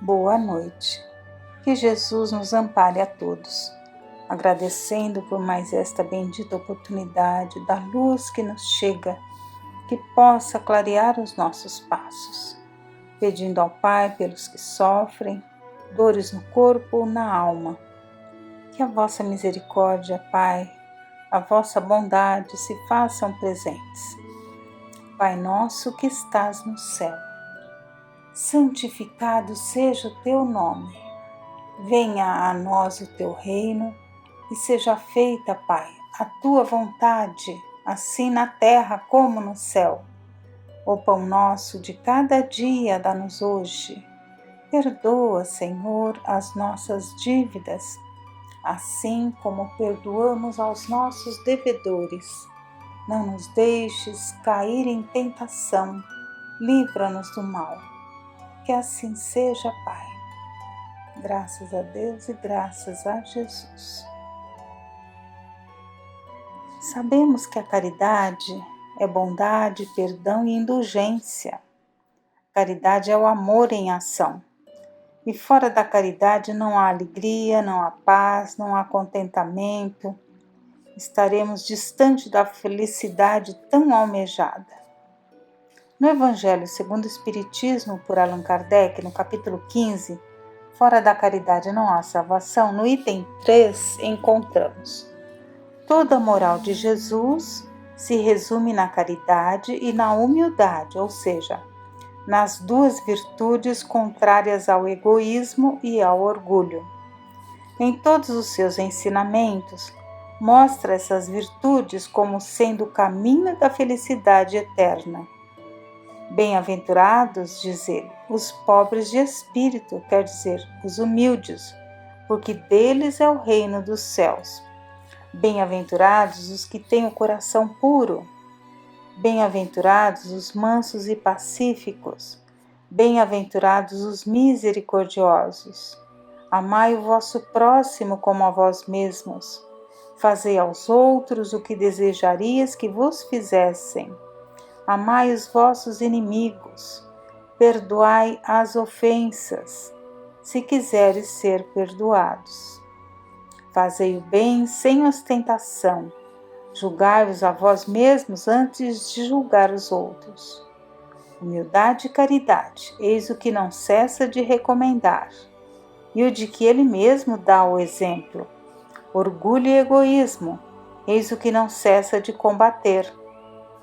Boa noite. Que Jesus nos ampare a todos, agradecendo por mais esta bendita oportunidade da luz que nos chega, que possa clarear os nossos passos, pedindo ao Pai pelos que sofrem, dores no corpo ou na alma. Que a vossa misericórdia, Pai, a vossa bondade se façam presentes. Pai nosso que estás no céu, santificado seja o teu nome. Venha a nós o teu reino e seja feita, Pai, a tua vontade, assim na terra como no céu. O pão nosso de cada dia dá-nos hoje. Perdoa, Senhor, as nossas dívidas, assim como perdoamos aos nossos devedores. Não nos deixes cair em tentação, livra-nos do mal. Que assim seja, Pai. Graças a Deus e graças a Jesus. Sabemos que a caridade é bondade, perdão e indulgência. Caridade é o amor em ação. E fora da caridade não há alegria, não há paz, não há contentamento. Estaremos distante da felicidade tão almejada. No Evangelho segundo o Espiritismo, por Allan Kardec, no capítulo 15, Fora da caridade não há salvação, no item 3 encontramos: toda a moral de Jesus se resume na caridade e na humildade, ou seja, nas duas virtudes contrárias ao egoísmo e ao orgulho. Em todos os seus ensinamentos, mostra essas virtudes como sendo o caminho da felicidade eterna. Bem-aventurados, diz ele, os pobres de espírito, quer dizer, os humildes, porque deles é o reino dos céus. Bem-aventurados os que têm o coração puro. Bem-aventurados os mansos e pacíficos. Bem-aventurados os misericordiosos. Amai o vosso próximo como a vós mesmos. Fazei aos outros o que desejarias que vos fizessem. Amai os vossos inimigos, perdoai as ofensas, se quiseres ser perdoados. Fazei o bem sem ostentação, julgai-vos a vós mesmos antes de julgar os outros. Humildade e caridade, eis o que não cessa de recomendar, e o de que ele mesmo dá o exemplo. Orgulho e egoísmo, eis o que não cessa de combater.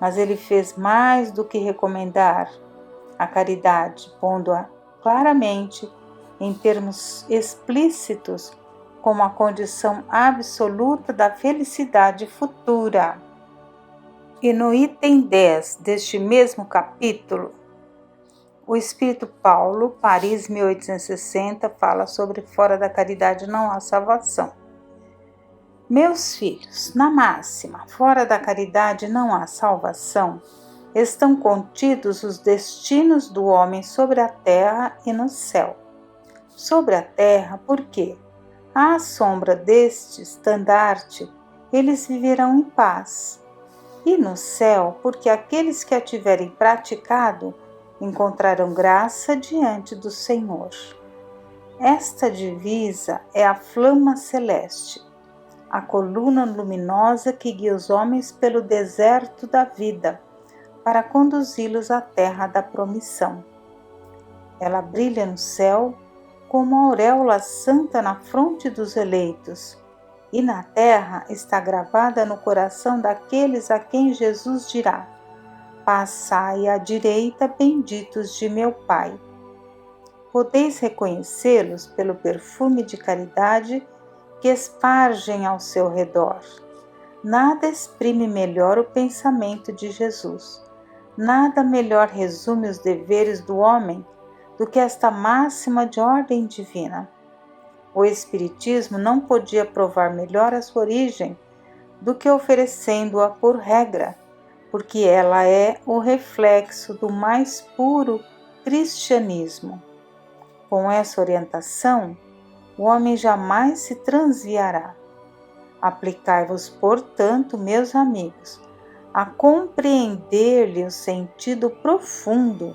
Mas ele fez mais do que recomendar a caridade, pondo-a claramente, em termos explícitos, como a condição absoluta da felicidade futura. E no item 10 deste mesmo capítulo, o Espírito Paulo, Paris, 1860, fala sobre fora da caridade não há salvação. Meus filhos, na máxima, fora da caridade não há salvação, estão contidos os destinos do homem sobre a terra e no céu. Sobre a terra, porque, à sombra deste estandarte, eles viverão em paz. E no céu, porque aqueles que a tiverem praticado encontrarão graça diante do Senhor. Esta divisa é a flama celeste, a coluna luminosa que guia os homens pelo deserto da vida, para conduzi-los à terra da promissão. Ela brilha no céu como a auréola santa na fronte dos eleitos, e na terra está gravada no coração daqueles a quem Jesus dirá: passai à direita, benditos de meu Pai. Podeis reconhecê-los pelo perfume de caridade que espargem ao seu redor. Nada exprime melhor o pensamento de Jesus. Nada melhor resume os deveres do homem do que esta máxima de ordem divina. O Espiritismo não podia provar melhor a sua origem do que oferecendo-a por regra, porque ela é o reflexo do mais puro cristianismo. Com essa orientação, o homem jamais se transviará. Aplicai-vos, portanto, meus amigos, a compreender-lhe o sentido profundo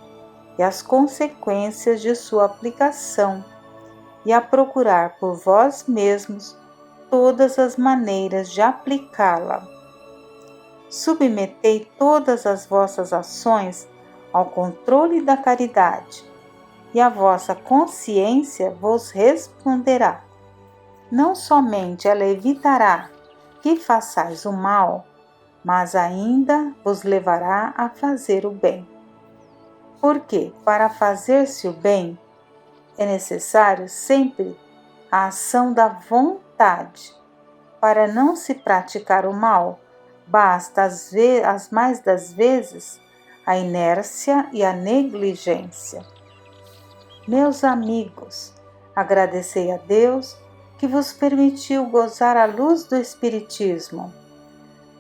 e as consequências de sua aplicação, e a procurar por vós mesmos todas as maneiras de aplicá-la. Submetei todas as vossas ações ao controle da caridade, e a vossa consciência vos responderá. Não somente ela evitará que façais o mal, mas ainda vos levará a fazer o bem. Porque, para fazer-se o bem, é necessário sempre a ação da vontade. Para não se praticar o mal, basta as mais das vezes a inércia e a negligência. Meus amigos, agradecei a Deus que vos permitiu gozar a luz do Espiritismo,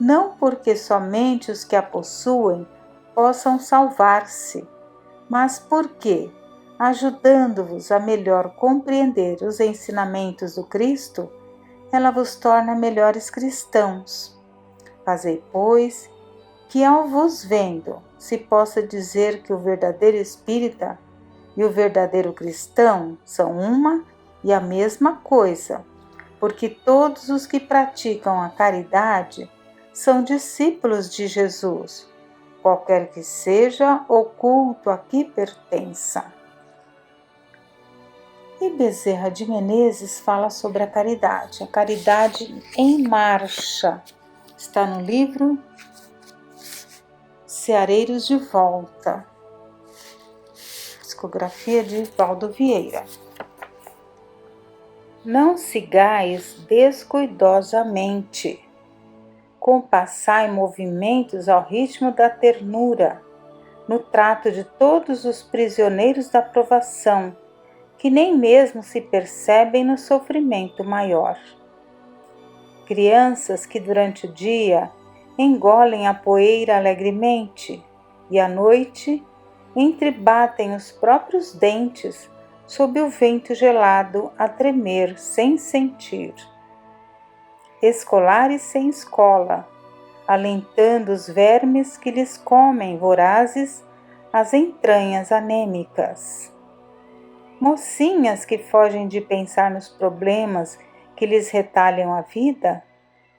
não porque somente os que a possuem possam salvar-se, mas porque, ajudando-vos a melhor compreender os ensinamentos do Cristo, ela vos torna melhores cristãos. Fazei, pois, que ao vos vendo se possa dizer que o verdadeiro espírita e o verdadeiro cristão são uma e a mesma coisa, porque todos os que praticam a caridade são discípulos de Jesus, qualquer que seja o culto a que pertença. E Bezerra de Menezes fala sobre a caridade em marcha. Está no livro Ceareiros de Volta, psicografia de Valdo Vieira. Não sigais descuidosamente, compassai movimentos ao ritmo da ternura, no trato de todos os prisioneiros da provação, que nem mesmo se percebem no sofrimento maior. Crianças que durante o dia engolem a poeira alegremente e à noite entrebatem os próprios dentes sob o vento gelado a tremer sem sentir. Escolares sem escola, alentando os vermes que lhes comem vorazes as entranhas anêmicas. Mocinhas que fogem de pensar nos problemas que lhes retalham a vida,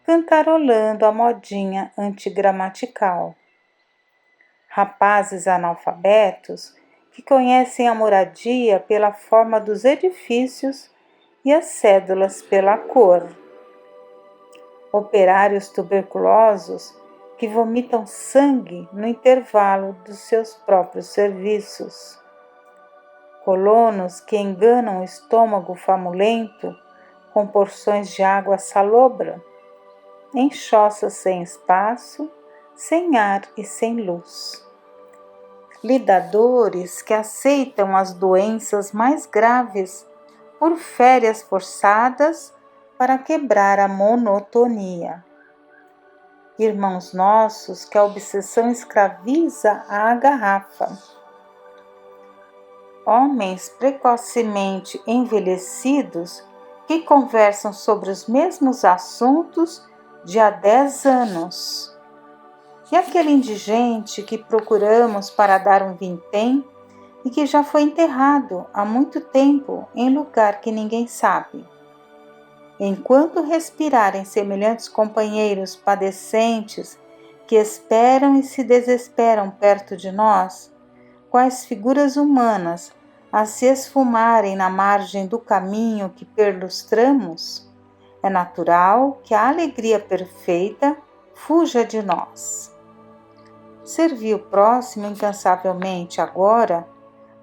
cantarolando a modinha antigramatical. Rapazes analfabetos que conhecem a moradia pela forma dos edifícios e as cédulas pela cor. Operários tuberculosos que vomitam sangue no intervalo dos seus próprios serviços. Colonos que enganam o estômago famulento com porções de água salobra, em choças sem espaço, sem ar e sem luz. Lidadores que aceitam as doenças mais graves por férias forçadas para quebrar a monotonia. Irmãos nossos que a obsessão escraviza à garrafa. Homens precocemente envelhecidos que conversam sobre os mesmos assuntos de há 10 anos. E aquele indigente que procuramos para dar um vintém e que já foi enterrado há muito tempo em lugar que ninguém sabe. Enquanto respirarem semelhantes companheiros padecentes que esperam e se desesperam perto de nós, quais figuras humanas a se esfumarem na margem do caminho que perlustramos, é natural que a alegria perfeita fuja de nós. Servi o próximo incansavelmente agora,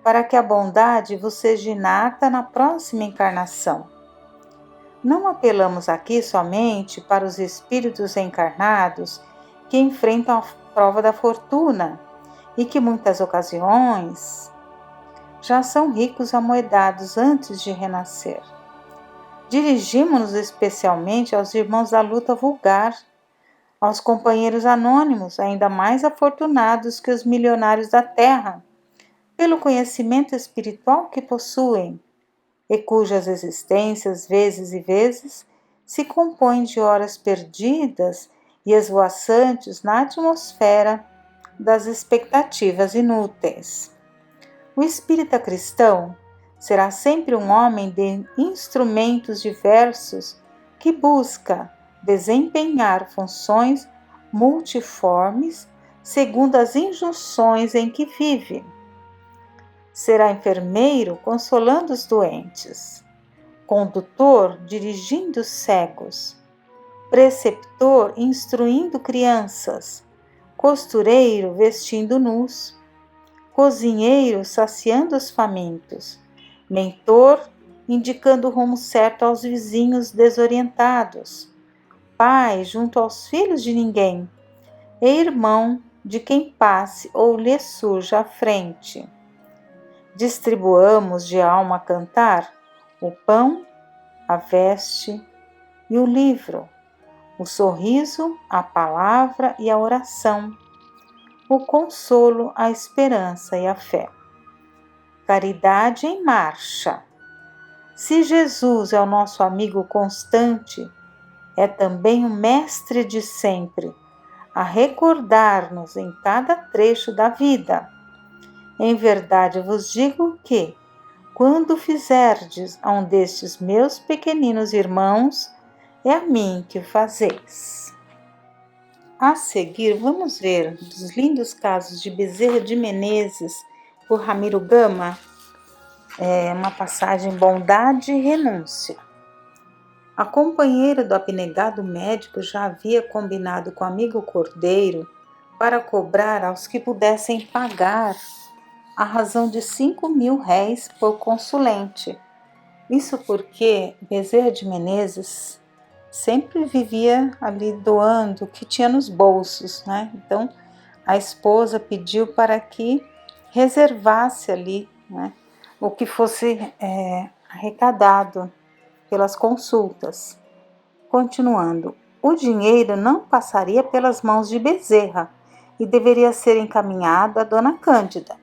para que a bondade vos seja inata na próxima encarnação. Não apelamos aqui somente para os espíritos encarnados que enfrentam a prova da fortuna e que muitas ocasiões já são ricos amoedados antes de renascer. Dirigimos-nos especialmente aos irmãos da luta vulgar, aos companheiros anônimos ainda mais afortunados que os milionários da terra, pelo conhecimento espiritual que possuem, e cujas existências, vezes e vezes, se compõem de horas perdidas e esvoaçantes na atmosfera das expectativas inúteis. O espírita cristão será sempre um homem de instrumentos diversos que busca desempenhar funções multiformes segundo as injunções em que vive. Será enfermeiro consolando os doentes, condutor dirigindo os cegos, preceptor instruindo crianças, costureiro vestindo nus, cozinheiro saciando os famintos, mentor indicando o rumo certo aos vizinhos desorientados, pai junto aos filhos de ninguém, e irmão de quem passe ou lhe surja à frente. Distribuamos de alma a cantar o pão, a veste e o livro, o sorriso, a palavra e a oração, o consolo, a esperança e a fé. Caridade em marcha. Se Jesus é o nosso amigo constante, é também o mestre de sempre, a recordar-nos em cada trecho da vida. Em verdade vos digo que, quando fizerdes a um destes meus pequeninos irmãos, é a mim que o fazeis. A seguir, vamos ver dos lindos casos de Bezerra de Menezes por Ramiro Gama, uma passagem Bondade e Renúncia. A companheira do abnegado médico já havia combinado com o amigo Cordeiro para cobrar aos que pudessem pagar a razão de 5.000 réis por consulente. Isso porque Bezerra de Menezes sempre vivia ali doando o que tinha nos bolsos, né? Então, a esposa pediu para que reservasse ali, né, o que fosse arrecadado pelas consultas. Continuando, o dinheiro não passaria pelas mãos de Bezerra e deveria ser encaminhado a Dona Cândida.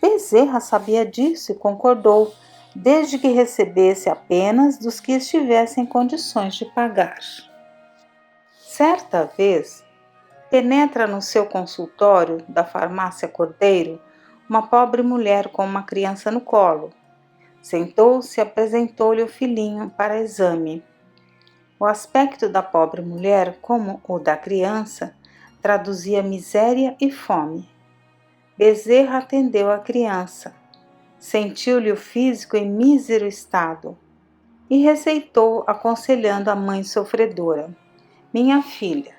Bezerra sabia disso e concordou, desde que recebesse apenas dos que estivessem em condições de pagar. Certa vez, penetra no seu consultório da farmácia Cordeiro uma pobre mulher com uma criança no colo. Sentou-se e apresentou-lhe o filhinho para exame. O aspecto da pobre mulher, como o da criança, traduzia miséria e fome. Bezerra atendeu a criança, sentiu-lhe o físico em mísero estado e receitou, aconselhando a mãe sofredora: minha filha,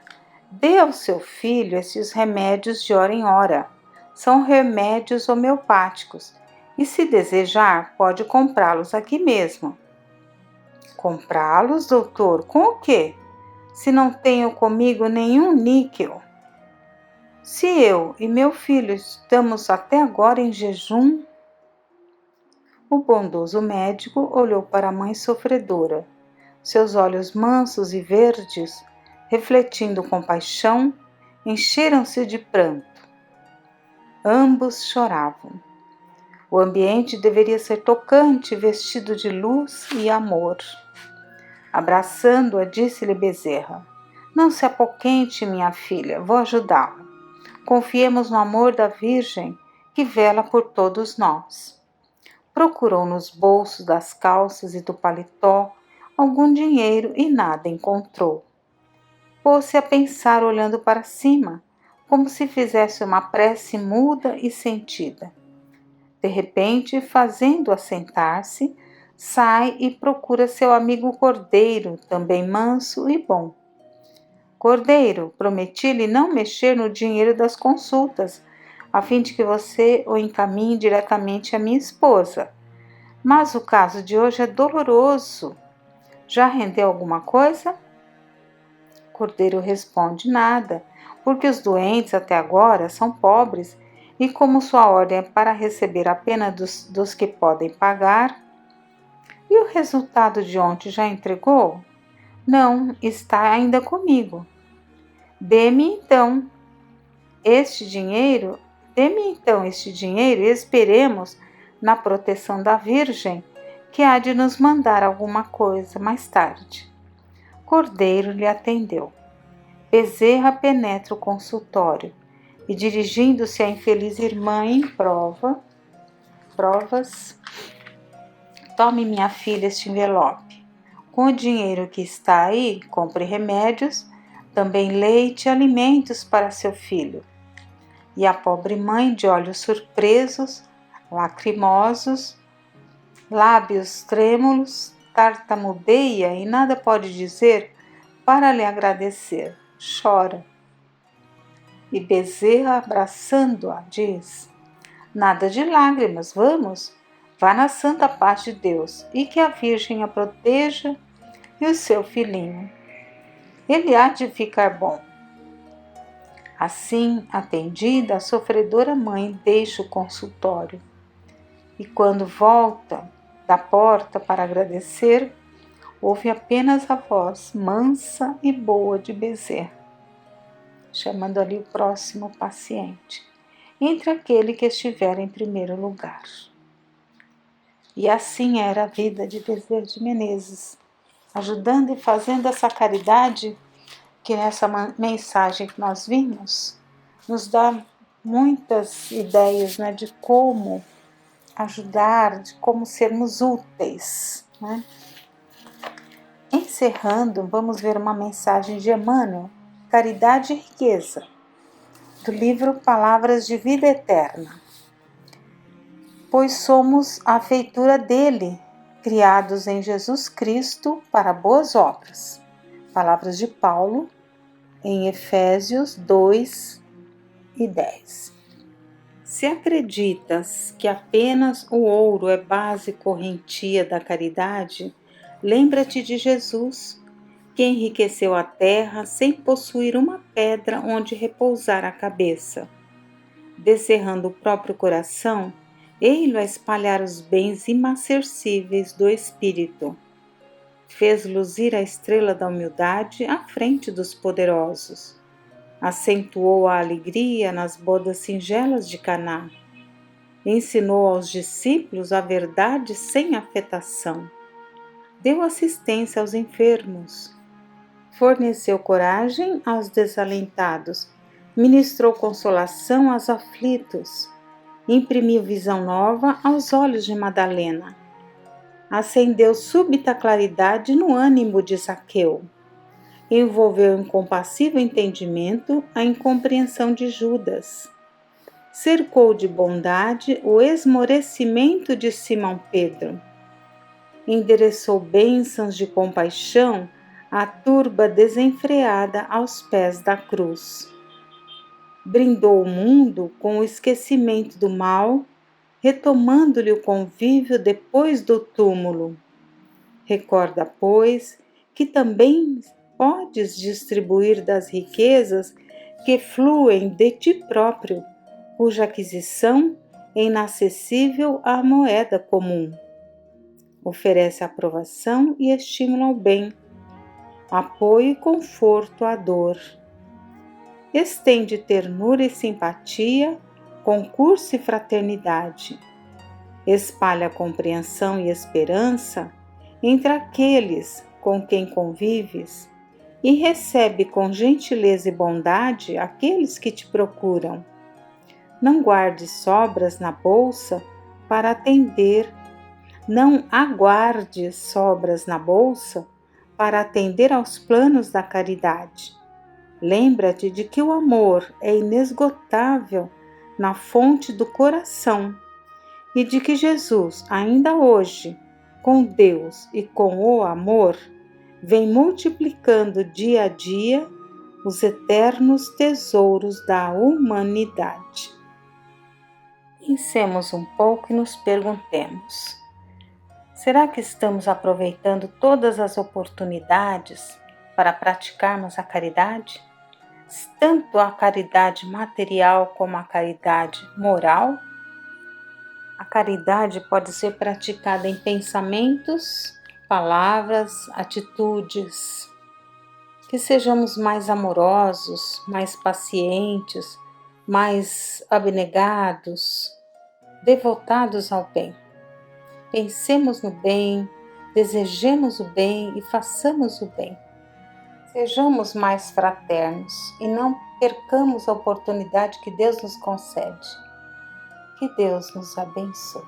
dê ao seu filho estes remédios de hora em hora. São remédios homeopáticos e, se desejar, pode comprá-los aqui mesmo. Comprá-los, doutor? Com o quê? Se não tenho comigo nenhum níquel. Se eu e meu filho estamos até agora em jejum. O bondoso médico olhou para a mãe sofredora. Seus olhos mansos e verdes, refletindo compaixão, encheram-se de pranto. Ambos choravam. O ambiente deveria ser tocante, vestido de luz e amor. Abraçando-a, disse-lhe Bezerra: não se apoquente, minha filha, vou ajudá-la. Confiemos no amor da Virgem, que vela por todos nós. Procurou nos bolsos das calças e do paletó algum dinheiro e nada encontrou. Pôs-se a pensar olhando para cima, como se fizesse uma prece muda e sentida. De repente, fazendo-a sentar-se, sai e procura seu amigo Cordeiro, também manso e bom. Cordeiro, prometi-lhe não mexer no dinheiro das consultas, a fim de que você o encaminhe diretamente à minha esposa. Mas o caso de hoje é doloroso. Já rendeu alguma coisa? Cordeiro responde: nada, porque os doentes até agora são pobres e, como sua ordem é para receber apenas dos que podem pagar. E o resultado de ontem já entregou? Não, está ainda comigo. Dê-me então este dinheiro e esperemos na proteção da Virgem, que há de nos mandar alguma coisa mais tarde. Cordeiro lhe atendeu. Bezerra penetra o consultório e, dirigindo-se à infeliz irmã em prova, provas. Tome, minha filha, este envelope. Com o dinheiro que está aí, compre remédios, também leite e alimentos para seu filho. E a pobre mãe, de olhos surpresos, lacrimosos, lábios trêmulos, tartamudeia e nada pode dizer para lhe agradecer. Chora. E Bezerra, abraçando-a, diz: nada de lágrimas, vamos. Vá na santa paz de Deus e que a Virgem a proteja e o seu filhinho. Ele há de ficar bom. Assim, atendida, a sofredora mãe deixa o consultório e, quando volta da porta para agradecer, ouve apenas a voz mansa e boa de Bezerra, chamando ali o próximo paciente, entre aquele que estiver em primeiro lugar. E assim era a vida de Bezerra de Menezes, ajudando e fazendo essa caridade, que essa mensagem que nós vimos nos dá muitas ideias, né, de como ajudar, de como sermos úteis, né? Encerrando, vamos ver uma mensagem de Emmanuel, Caridade e Riqueza, do livro Palavras de Vida Eterna. Pois somos a feitura dele, criados em Jesus Cristo para boas obras. Palavras de Paulo, em Efésios 2 e 10. Se acreditas que apenas o ouro é base correntia da caridade, lembra-te de Jesus, que enriqueceu a terra sem possuir uma pedra onde repousar a cabeça. Descerrando o próprio coração, ei-lo a espalhar os bens imarcessíveis do Espírito. Fez luzir a estrela da humildade à frente dos poderosos. Acentuou a alegria nas bodas singelas de Caná. Ensinou aos discípulos a verdade sem afetação. Deu assistência aos enfermos. Forneceu coragem aos desalentados. Ministrou consolação aos aflitos. Imprimiu visão nova aos olhos de Madalena. Acendeu súbita claridade no ânimo de Zaqueu. Envolveu em compassivo entendimento a incompreensão de Judas. Cercou de bondade o esmorecimento de Simão Pedro. Endereçou bênçãos de compaixão à turba desenfreada aos pés da cruz. Brindou o mundo com o esquecimento do mal, retomando-lhe o convívio depois do túmulo. Recorda, pois, que também podes distribuir das riquezas que fluem de ti próprio, cuja aquisição é inacessível à moeda comum. Oferece aprovação e estímulo ao bem, apoio e conforto à dor. Estende ternura e simpatia, concurso e fraternidade. Espalha compreensão e esperança entre aqueles com quem convives e recebe com gentileza e bondade aqueles que te procuram. Não guarde sobras na bolsa para atender, não aguarde sobras na bolsa para atender aos planos da caridade. Lembra-te de que o amor é inesgotável na fonte do coração e de que Jesus, ainda hoje, com Deus e com o amor, vem multiplicando dia a dia os eternos tesouros da humanidade. Pensemos um pouco e nos perguntemos: será que estamos aproveitando todas as oportunidades para praticarmos a caridade? Tanto a caridade material como a caridade moral? A caridade pode ser praticada em pensamentos, palavras, atitudes. Que sejamos mais amorosos, mais pacientes, mais abnegados, devotados ao bem. Pensemos no bem, desejemos o bem e façamos o bem. Sejamos mais fraternos e não percamos a oportunidade que Deus nos concede. Que Deus nos abençoe.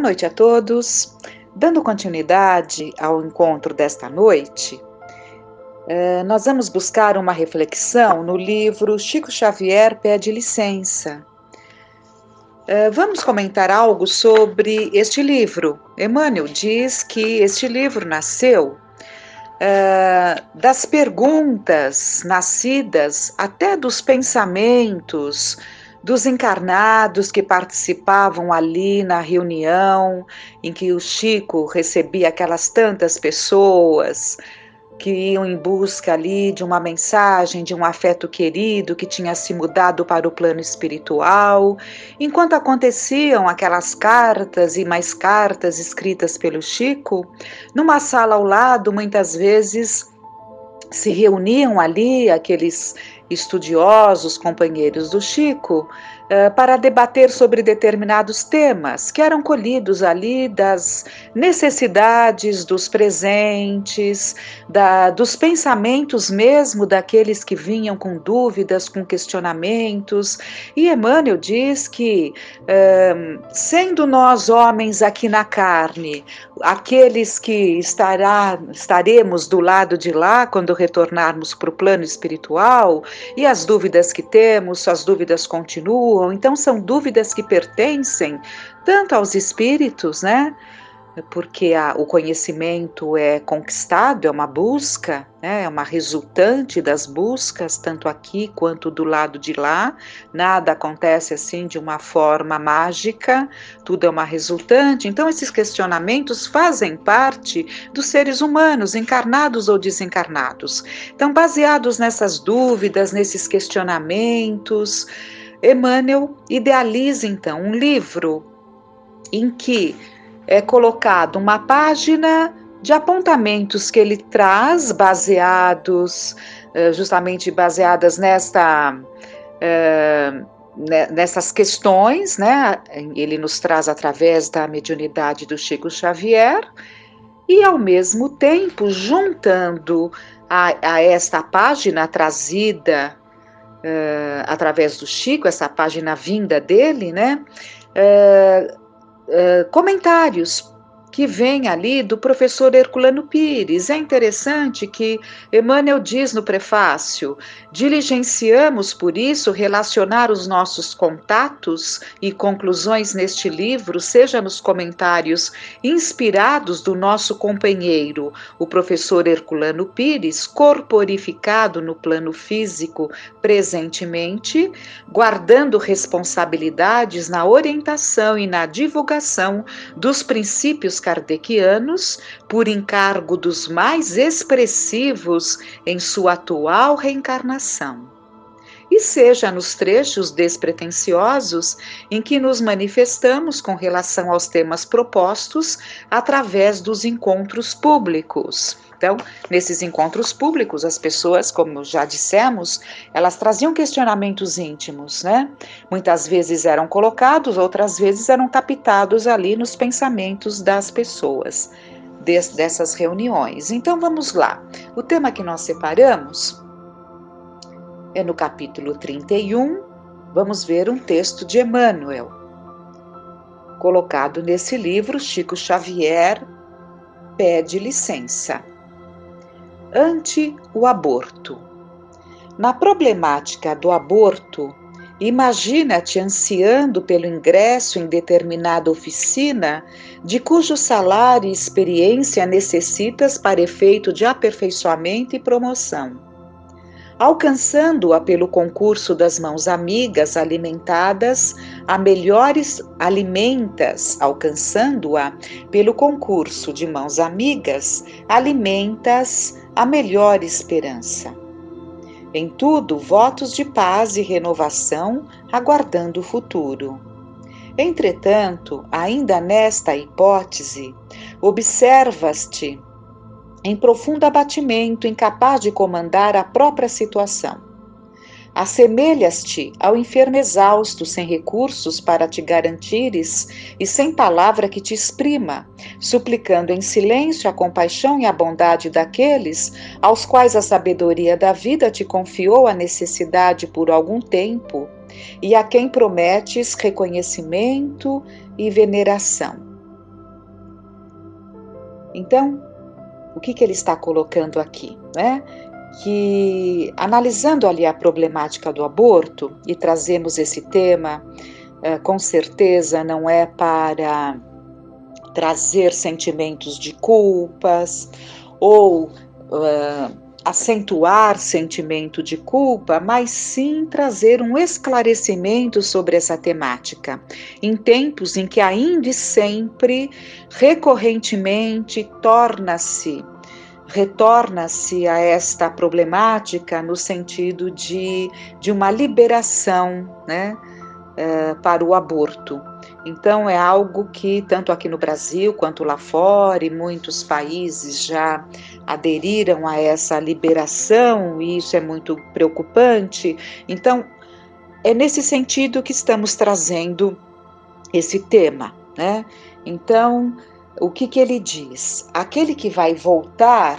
Boa noite a todos. Dando continuidade ao encontro desta noite, nós vamos buscar uma reflexão no livro Chico Xavier Pede Licença. Vamos comentar algo sobre este livro. Emmanuel diz que este livro nasceu das perguntas nascidas até dos pensamentos dos encarnados que participavam ali na reunião em que o Chico recebia aquelas tantas pessoas que iam em busca ali de uma mensagem, de um afeto querido que tinha se mudado para o plano espiritual, enquanto aconteciam aquelas cartas e mais cartas escritas pelo Chico, numa sala ao lado, muitas vezes se reuniam ali aqueles estudiosos, companheiros do Chico, para debater sobre determinados temas que eram colhidos ali das necessidades dos presentes, dos pensamentos mesmo daqueles que vinham com dúvidas, com questionamentos. E Emmanuel diz que, sendo nós homens aqui na carne, aqueles que estaremos do lado de lá quando retornarmos para o plano espiritual, e as dúvidas que temos, as dúvidas continuam, então são dúvidas que pertencem tanto aos espíritos, né? Porque o conhecimento é conquistado, é uma busca, né? É uma resultante das buscas, tanto aqui quanto do lado de lá. Nada acontece assim de uma forma mágica, tudo é uma resultante. Então, esses questionamentos fazem parte dos seres humanos, encarnados ou desencarnados. Então, baseados nessas dúvidas, nesses questionamentos, Emmanuel idealiza então um livro em que é colocado uma página de apontamentos que ele traz, justamente baseadas nessas questões, né? Ele nos traz através da mediunidade do Chico Xavier, e ao mesmo tempo, juntando a esta página trazida através do Chico, essa página vinda dele, né? Comentários que vêm ali do professor Herculano Pires. É interessante que Emmanuel diz no prefácio: diligenciamos, por isso, relacionar os nossos contatos e conclusões neste livro, seja nos comentários inspirados do nosso companheiro, o professor Herculano Pires, corporificado no plano físico presentemente, guardando responsabilidades na orientação e na divulgação dos princípios kardecianos, por encargo dos mais expressivos em sua atual reencarnação. E seja nos trechos despretensiosos em que nos manifestamos com relação aos temas propostos através dos encontros públicos. Então, nesses encontros públicos, as pessoas, como já dissemos, elas traziam questionamentos íntimos, né? Muitas vezes eram colocados, outras vezes eram captados ali nos pensamentos das pessoas, dessas reuniões. Então, vamos lá. O tema que nós separamos é no capítulo 31, vamos ver um texto de Emmanuel, colocado nesse livro, Chico Xavier Pede Licença. Ante o aborto. Na problemática do aborto, imagina-te ansiando pelo ingresso em determinada oficina, de cujo salário e experiência necessitas para efeito de aperfeiçoamento e promoção. Alcançando-a pelo concurso das mãos amigas alimentadas a melhores alcançando-a pelo concurso de mãos amigas, alimentas a melhor esperança. Em tudo, votos de paz e renovação, aguardando o futuro. Entretanto, ainda nesta hipótese, observas-te em profundo abatimento, incapaz de comandar a própria situação. Assemelhas-te ao enfermo exausto, sem recursos para te garantires e sem palavra que te exprima, suplicando em silêncio a compaixão e a bondade daqueles aos quais a sabedoria da vida te confiou a necessidade por algum tempo e a quem prometes reconhecimento e veneração. Então, o que ele está colocando aqui, né? Que analisando ali a problemática do aborto, e trazemos esse tema, com certeza não é para trazer sentimentos de culpas ou acentuar sentimento de culpa, mas sim trazer um esclarecimento sobre essa temática, em tempos em que ainda e sempre, recorrentemente, retorna-se a esta problemática no sentido de uma liberação, né, para o aborto. Então é algo que tanto aqui no Brasil quanto lá fora e muitos países já aderiram a essa liberação e isso é muito preocupante. Então é nesse sentido que estamos trazendo esse tema, né? Então o que ele diz? Aquele que vai voltar,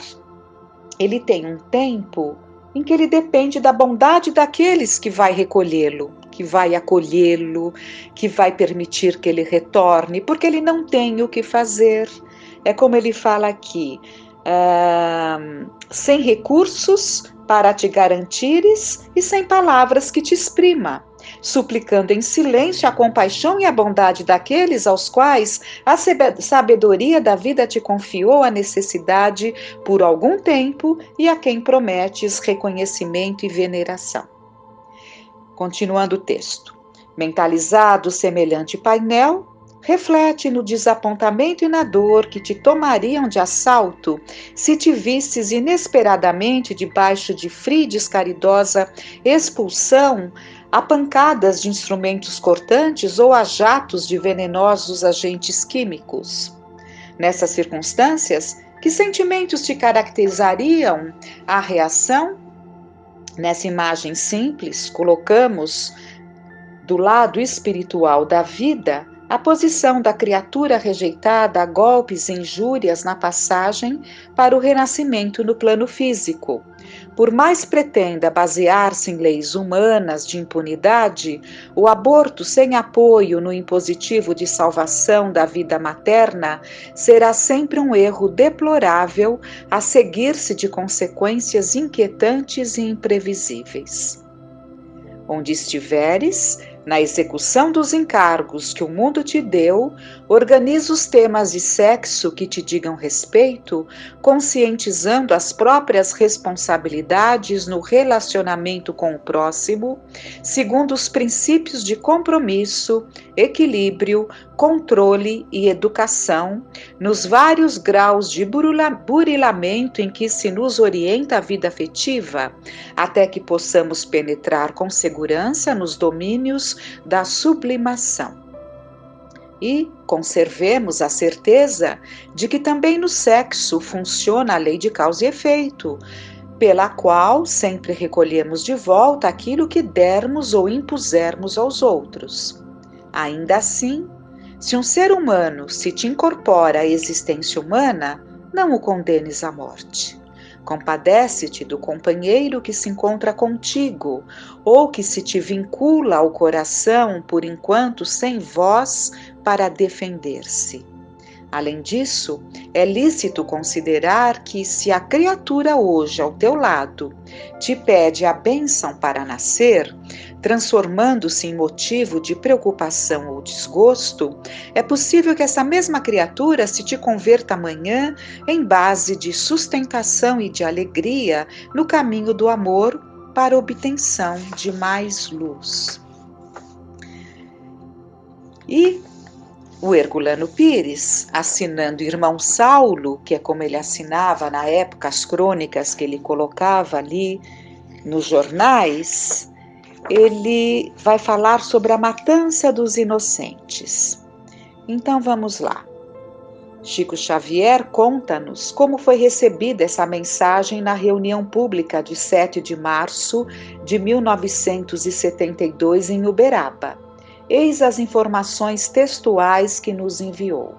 ele tem um tempo em que ele depende da bondade daqueles que vai recolhê-lo, que vai acolhê-lo, que vai permitir que ele retorne, porque ele não tem o que fazer. É como ele fala aqui, sem recursos para te garantires e sem palavras que te exprima, suplicando em silêncio a compaixão e a bondade daqueles aos quais a sabedoria da vida te confiou a necessidade por algum tempo e a quem prometes reconhecimento e veneração. Continuando o texto. Mentalizado semelhante painel, reflete no desapontamento e na dor que te tomariam de assalto se te visses inesperadamente debaixo de fria e descaridosa expulsão a pancadas de instrumentos cortantes ou a jatos de venenosos agentes químicos. Nessas circunstâncias, que sentimentos te caracterizariam a reação? Nessa imagem simples, colocamos do lado espiritual da vida a posição da criatura rejeitada a golpes e injúrias na passagem para o renascimento no plano físico. Por mais pretenda basear-se em leis humanas de impunidade, o aborto sem apoio no impositivo de salvação da vida materna será sempre um erro deplorável a seguir-se de consequências inquietantes e imprevisíveis. Onde estiveres, na execução dos encargos que o mundo te deu, organiza os temas de sexo que te digam respeito, conscientizando as próprias responsabilidades no relacionamento com o próximo, segundo os princípios de compromisso, equilíbrio, controle e educação, nos vários graus de burilamento em que se nos orienta a vida afetiva, até que possamos penetrar com segurança nos domínios da sublimação. E conservemos a certeza de que também no sexo funciona a lei de causa e efeito, pela qual sempre recolhemos de volta aquilo que dermos ou impusermos aos outros. Ainda assim, se um ser humano se te incorpora à existência humana, não o condenes à morte. Compadece-te do companheiro que se encontra contigo, ou que se te vincula ao coração, por enquanto sem voz para defender-se. Além disso, é lícito considerar que, se a criatura hoje ao teu lado te pede a bênção para nascer, transformando-se em motivo de preocupação ou desgosto, é possível que essa mesma criatura se te converta amanhã em base de sustentação e de alegria no caminho do amor para obtenção de mais luz. E o Herculano Pires, assinando Irmão Saulo, que é como ele assinava na época as crônicas que ele colocava ali nos jornais, ele vai falar sobre a matança dos inocentes. Então vamos lá. Chico Xavier conta-nos como foi recebida essa mensagem na reunião pública de 7 de março de 1972 em Uberaba. Eis as informações textuais que nos enviou.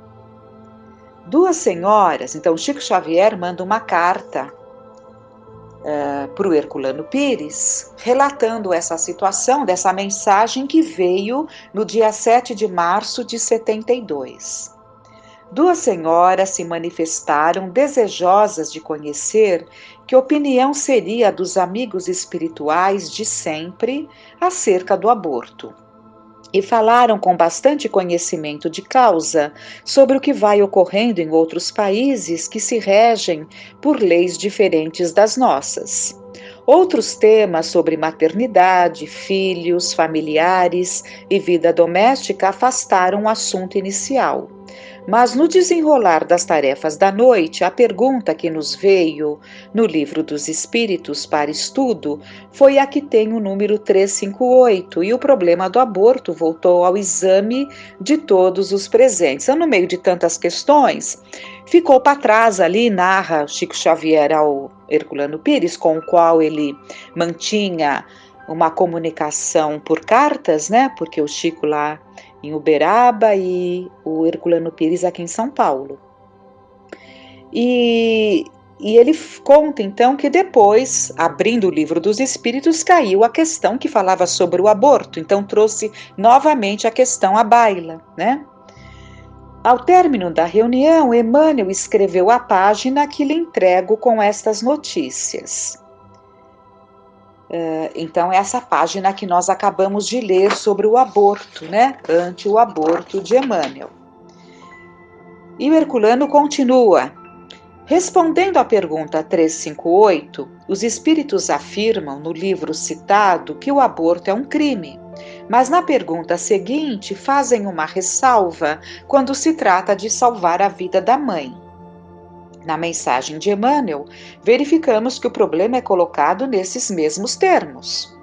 Duas senhoras, então Chico Xavier manda uma carta para o Herculano Pires, relatando essa situação, dessa mensagem que veio no dia 7 de março de 72. duas senhoras se manifestaram desejosas de conhecer que opinião seria a dos amigos espirituais de sempre acerca do aborto. E falaram com bastante conhecimento de causa sobre o que vai ocorrendo em outros países que se regem por leis diferentes das nossas. Outros temas sobre maternidade, filhos, familiares e vida doméstica afastaram o assunto inicial. Mas no desenrolar das tarefas da noite, a pergunta que nos veio no Livro dos Espíritos para estudo foi a que tem o número 358, e o problema do aborto voltou ao exame de todos os presentes. Então, no meio de tantas questões, ficou para trás ali, narra Chico Xavier ao Herculano Pires, com o qual ele mantinha uma comunicação por cartas, né? Porque o Chico lá em Uberaba e o Herculano Pires aqui em São Paulo. E ele conta então que depois, abrindo o Livro dos Espíritos, caiu a questão que falava sobre o aborto, então trouxe novamente a questão à baila, né? Ao término da reunião, Emmanuel escreveu a página que lhe entrego com estas notícias. Então, essa página que nós acabamos de ler sobre o aborto, né? Ante o aborto de Emmanuel. E o Herculano continua. Respondendo à pergunta 358, os espíritos afirmam no livro citado que o aborto é um crime, mas na pergunta seguinte fazem uma ressalva quando se trata de salvar a vida da mãe. Na mensagem de Emmanuel, verificamos que o problema é colocado nesses mesmos termos.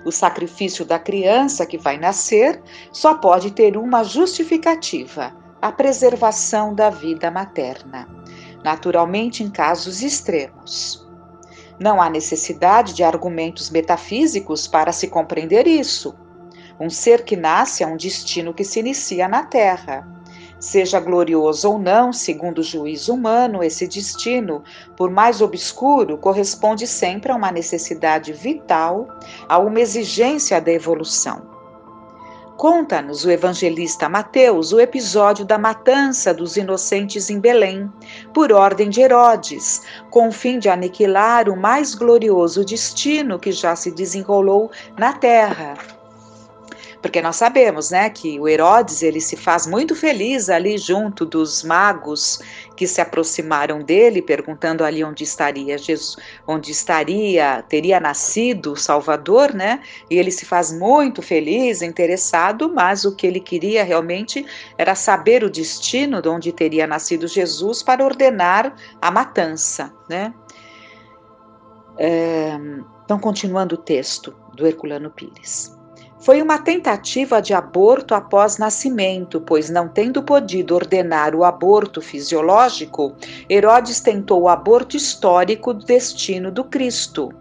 O sacrifício da criança que vai nascer só pode ter uma justificativa: a preservação da vida materna, naturalmente em casos extremos. Não há necessidade de argumentos metafísicos para se compreender isso. Um ser que nasce é um destino que se inicia na Terra. Seja glorioso ou não, segundo o juízo humano, esse destino, por mais obscuro, corresponde sempre a uma necessidade vital, a uma exigência da evolução. Conta-nos o evangelista Mateus o episódio da matança dos inocentes em Belém, por ordem de Herodes, com o fim de aniquilar o mais glorioso destino que já se desenrolou na terra. Porque nós sabemos, né, que o Herodes ele se faz muito feliz ali junto dos magos que se aproximaram dele, perguntando ali onde estaria Jesus, teria nascido o Salvador, né? E ele se faz muito feliz, interessado, mas o que ele queria realmente era saber o destino de onde teria nascido Jesus para ordenar a matança, né? Então, continuando o texto do Herculano Pires. Foi uma tentativa de aborto após nascimento, pois não tendo podido ordenar o aborto fisiológico, Herodes tentou o aborto histórico do destino do Cristo.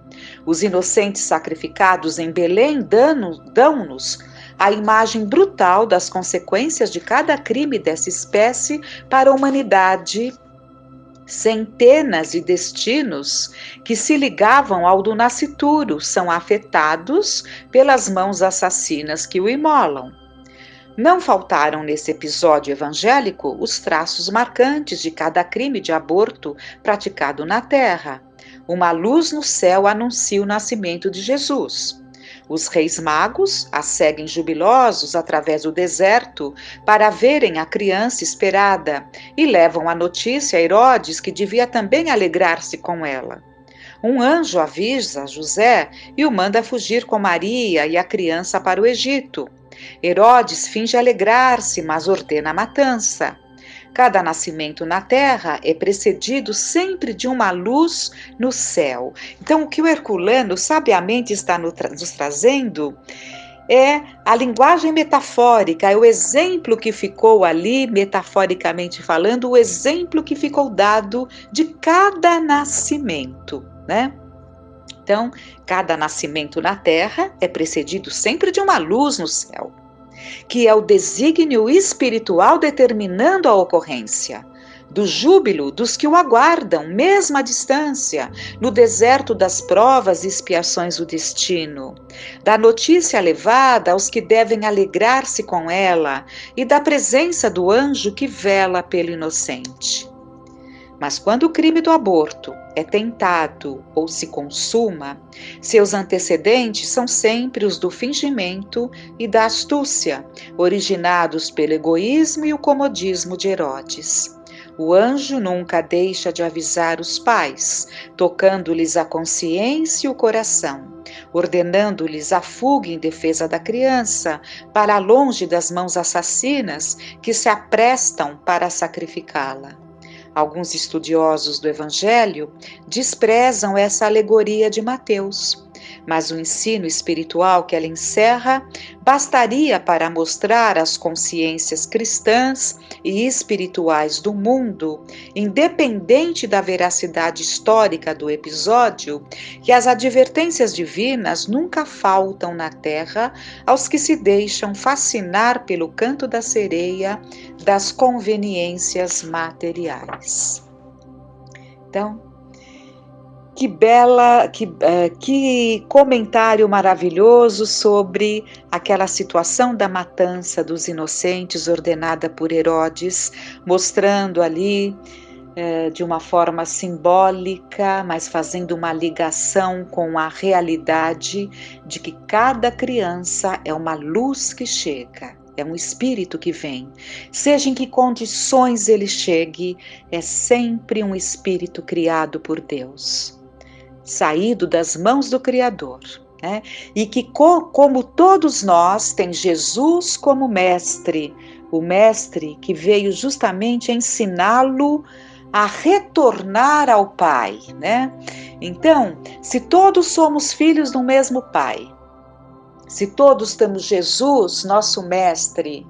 Os inocentes sacrificados em Belém dão-nos a imagem brutal das consequências de cada crime dessa espécie para a humanidade. Centenas de destinos que se ligavam ao do nascituro são afetados pelas mãos assassinas que o imolam. Não faltaram nesse episódio evangélico os traços marcantes de cada crime de aborto praticado na terra. Uma luz no céu anuncia o nascimento de Jesus. Os reis magos a seguem jubilosos através do deserto para verem a criança esperada e levam a notícia a Herodes, que devia também alegrar-se com ela. Um anjo avisa José e o manda fugir com Maria e a criança para o Egito. Herodes finge alegrar-se, mas ordena a matança. Cada nascimento na terra é precedido sempre de uma luz no céu. Então, o que o Herculano sabiamente está nos trazendo é a linguagem metafórica, é o exemplo que ficou ali, metaforicamente falando, o exemplo que ficou dado de cada nascimento, né? Então, cada nascimento na terra é precedido sempre de uma luz no céu, que é o desígnio espiritual determinando a ocorrência. do júbilo dos que o aguardam, mesmo à distância, no deserto das provas e expiações do destino, da notícia levada aos que devem alegrar-se com ela e da presença do anjo que vela pelo inocente. Mas quando o crime do aborto é tentado ou se consuma, seus antecedentes são sempre os do fingimento e da astúcia, originados pelo egoísmo e o comodismo de Herodes. O anjo nunca deixa de avisar os pais, tocando-lhes a consciência e o coração, ordenando-lhes a fuga em defesa da criança, para longe das mãos assassinas que se aprestam para sacrificá-la. Alguns estudiosos do Evangelho desprezam essa alegoria de Mateus, mas o ensino espiritual que ela encerra bastaria para mostrar às consciências cristãs e espirituais do mundo, independente da veracidade histórica do episódio, que as advertências divinas nunca faltam na terra aos que se deixam fascinar pelo canto da sereia das conveniências materiais. Então, que comentário maravilhoso sobre aquela situação da matança dos inocentes ordenada por Herodes, mostrando ali de uma forma simbólica, mas fazendo uma ligação com a realidade de que cada criança é uma luz que chega. É um espírito que vem. Seja em que condições ele chegue, é sempre um espírito criado por Deus, saído das mãos do Criador, né? E que, como todos nós, tem Jesus como mestre, o mestre que veio justamente ensiná-lo a retornar ao Pai, né? Então, se todos somos filhos do mesmo Pai, se todos temos Jesus, nosso mestre,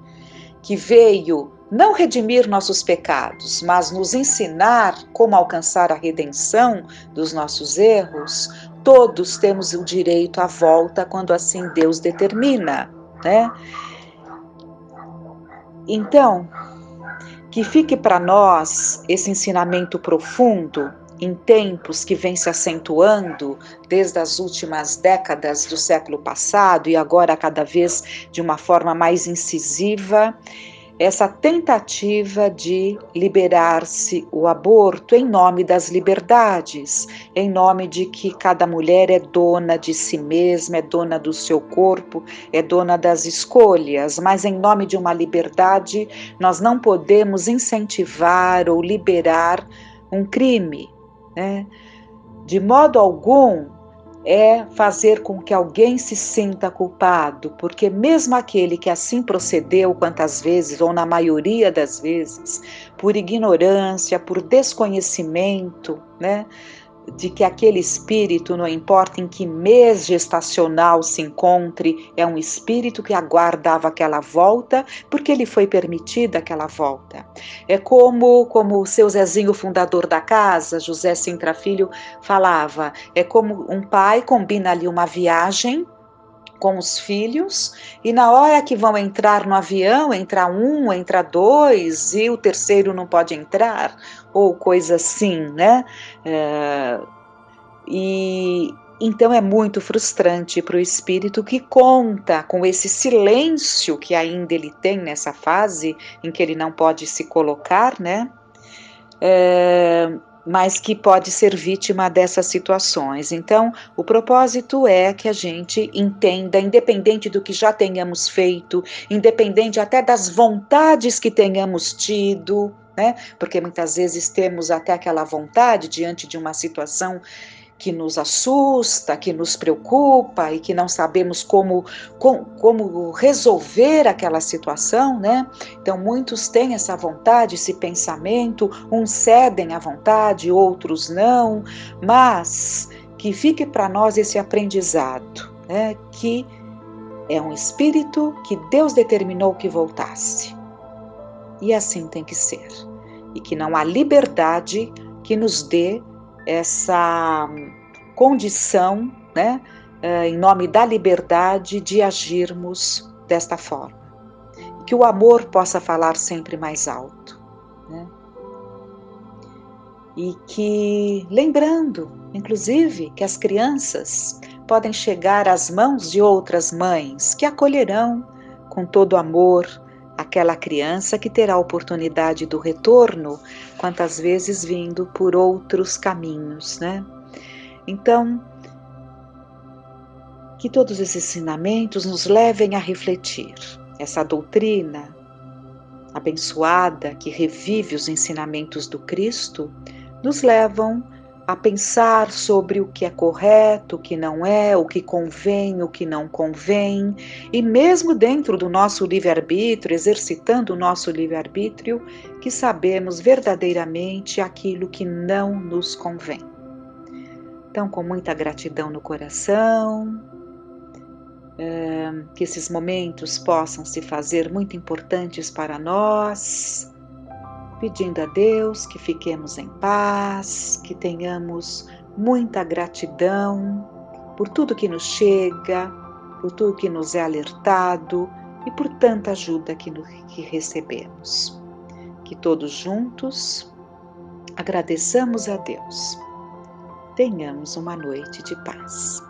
que veio não redimir nossos pecados, mas nos ensinar como alcançar a redenção dos nossos erros, todos temos o direito à volta quando assim Deus determina, né? Então, que fique para nós esse ensinamento profundo em tempos que vem se acentuando desde as últimas décadas do século passado e agora cada vez de uma forma mais incisiva, essa tentativa de liberar-se o aborto em nome das liberdades, em nome de que cada mulher é dona de si mesma, é dona do seu corpo, é dona das escolhas, mas em nome de uma liberdade nós não podemos incentivar ou liberar um crime, né? De modo algum é fazer com que alguém se sinta culpado, porque mesmo aquele que assim procedeu quantas vezes, ou na maioria das vezes, por ignorância, por desconhecimento, né, de que aquele espírito, não importa em que mês gestacional se encontre, é um espírito que aguardava aquela volta, porque lhe foi permitida aquela volta. É como o seu Zezinho, fundador da casa, José Sintra Filho, falava, é como um pai combina ali uma viagem com os filhos, e na hora que vão entrar no avião, entra um, entra dois, e o terceiro não pode entrar, ou coisa assim, né? E então é muito frustrante para o espírito que conta com esse silêncio que ainda ele tem nessa fase, em que ele não pode se colocar, né? Mas que pode ser vítima dessas situações. Então, o propósito é que a gente entenda, independente do que já tenhamos feito, independente até das vontades que tenhamos tido, né? Porque muitas vezes temos até aquela vontade diante de uma situação que nos assusta, que nos preocupa e que não sabemos como resolver aquela situação, né? Então muitos têm essa vontade, esse pensamento, uns cedem à vontade, outros não, mas que fique para nós esse aprendizado, né? Que é um espírito que Deus determinou que voltasse. E assim tem que ser. E que não há liberdade que nos dê essa condição, né, em nome da liberdade, de agirmos desta forma. Que o amor possa falar sempre mais alto, né? e que, lembrando, inclusive, que as crianças podem chegar às mãos de outras mães que acolherão com todo amor aquela criança que terá a oportunidade do retorno, quantas vezes vindo por outros caminhos, né? Então, que todos esses ensinamentos nos levem a refletir. Essa doutrina abençoada que revive os ensinamentos do Cristo nos levam a pensar sobre o que é correto, o que não é, o que convém, o que não convém, e mesmo dentro do nosso livre-arbítrio, exercitando o nosso livre-arbítrio, que sabemos verdadeiramente aquilo que não nos convém. Então, com muita gratidão no coração, que esses momentos possam se fazer muito importantes para nós, pedindo a Deus que fiquemos em paz, que tenhamos muita gratidão por tudo que nos chega, por tudo que nos é alertado e por tanta ajuda que recebemos. Que todos juntos agradeçamos a Deus. Tenhamos uma noite de paz.